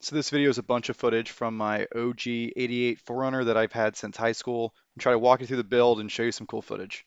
So this video is a bunch of footage from my OG 88 4Runner that I've had since high school. I'm trying to walk you through the build and show you some cool footage.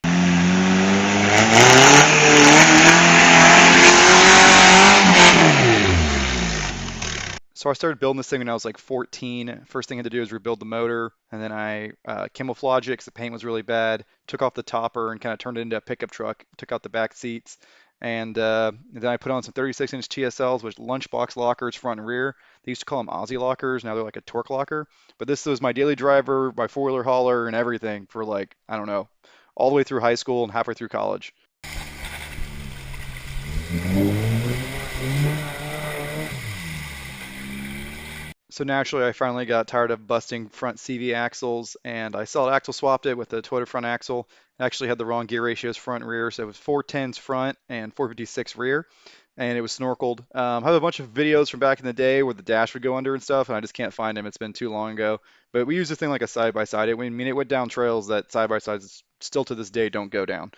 So I started building this thing when I was like 14. First thing I had to do is rebuild the motor, and then I camouflage it because the paint was really bad. Took off the topper and kind of turned it into a pickup truck. Took out the back seats, and then I put on some 36-inch TSLs with lunchbox lockers front and rear. They used to call them Aussie lockers. Now they're like a torque locker. But this was my daily driver, my four-wheeler hauler, and everything for like, I don't know, all the way through high school and halfway through college. So naturally, I finally got tired of busting front CV axles, and I solid axle swapped it with the Toyota front axle. It actually had the wrong gear ratios front and rear, so it was 410s front and 456 rear, and it was snorkeled. I have a bunch of videos from back in the day where the dash would go under and stuff, and I just can't find them. It's been too long ago. But we used this thing like a side by side. I mean, it went down trails that side by sides still to this day don't go down.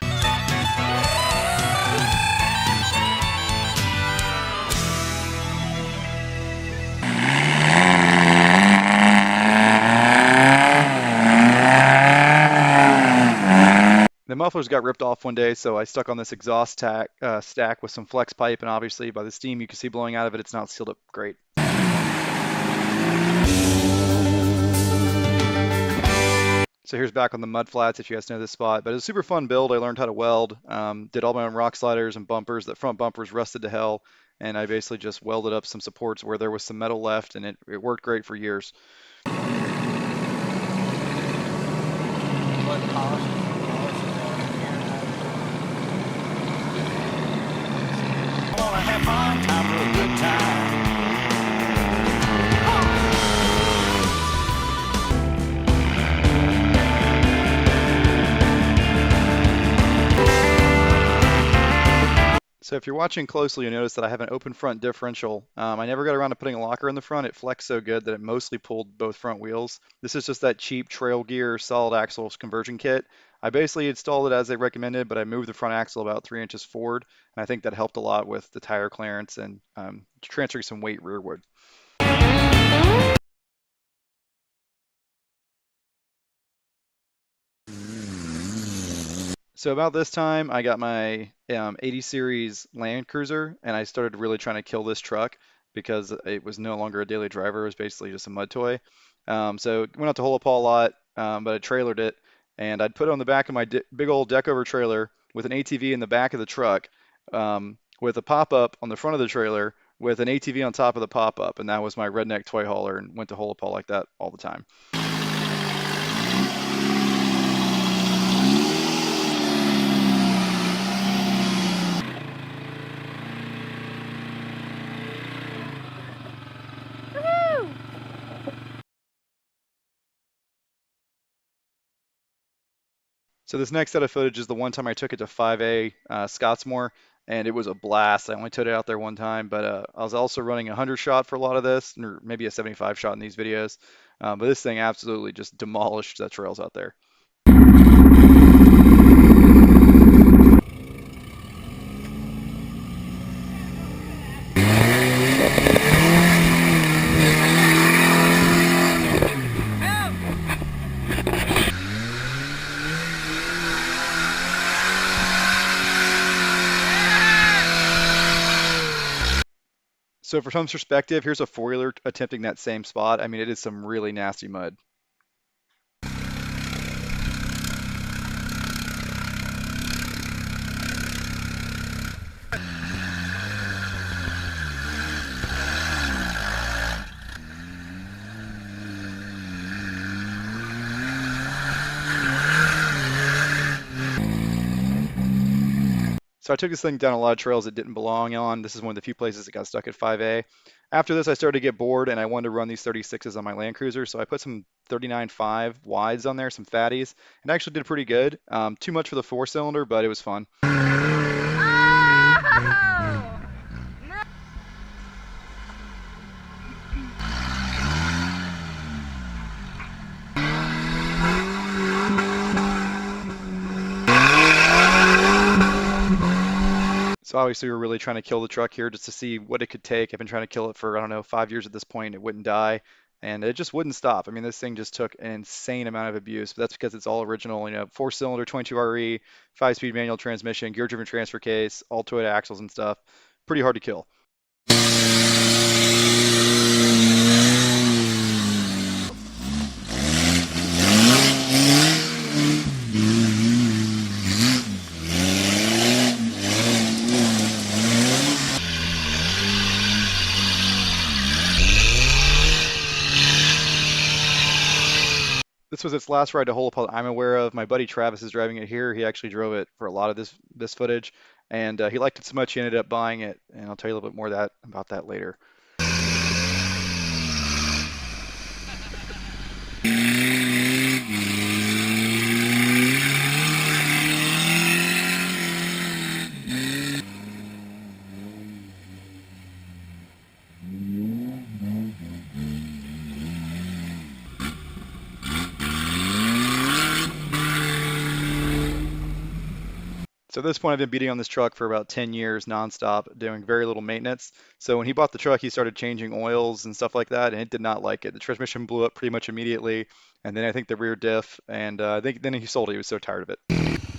The mufflers got ripped off one day, so I stuck on this exhaust stack with some flex pipe, and obviously by the steam you can see blowing out of it, it's not sealed up great. So here's back on the mud flats if you guys know this spot, but it was a super fun build. I learned how to weld, did all my own rock sliders and bumpers. The front bumpers rusted to hell, and I basically just welded up some supports where there was some metal left, and it worked great for years. So if you're watching closely, you'll notice that I have an open front differential. I never got around to putting a locker in the front. It flexed so good that it mostly pulled both front wheels. This is just that cheap trail gear solid axles conversion kit. I basically installed it as they recommended, but I moved the front axle about 3 inches forward, and I think that helped a lot with the tire clearance and transferring some weight rearward. So about this time, I got my 80 series Land Cruiser, and I started really trying to kill this truck because it was no longer a daily driver. It was basically just a mud toy. So went out to Hola Paul a lot, but I trailered it, and I'd put it on the back of my big old deck over trailer with an ATV in the back of the truck, with a pop-up on the front of the trailer with an ATV on top of the pop-up, and that was my redneck toy hauler, and went to Hola Paul like that all the time. So this next set of footage is the one time I took it to 5A Scottsmore, and it was a blast. I only took it out there one time, but I was also running a 100 shot for a lot of this, or maybe a 75 shot in these videos. But this thing absolutely just demolished the trails out there. So for some perspective, here's a four-wheeler attempting that same spot. I mean, it is some really nasty mud. So I took this thing down a lot of trails it didn't belong on. This is one of the few places it got stuck at 5A. After this, I started to get bored, and I wanted to run these 36s on my Land Cruiser, so I put some 39.5 wides on there, some fatties, and actually did pretty good. Too much for the four-cylinder, but it was fun. So So obviously we're really trying to kill the truck here just to see what it could take. I've been trying to kill it for, I don't know, 5 years at this point. It wouldn't die. And it just wouldn't stop. I mean, this thing just took an insane amount of abuse, but that's because it's all original, four-cylinder 22RE, five-speed manual transmission, gear-driven transfer case, all Toyota axles and stuff. Pretty hard to kill. This was its last ride to Holopole I'm aware of. My buddy Travis is driving it here. He actually drove it for a lot of this footage, and he liked it so much he ended up buying it. And I'll tell you a little bit more about that later. So at this point, I've been beating on this truck for about 10 years nonstop, doing very little maintenance. So when he bought the truck, he started changing oils and stuff like that, and it did not like it. The transmission blew up pretty much immediately, and then I think the rear diff, and I think then he sold it. He was so tired of it.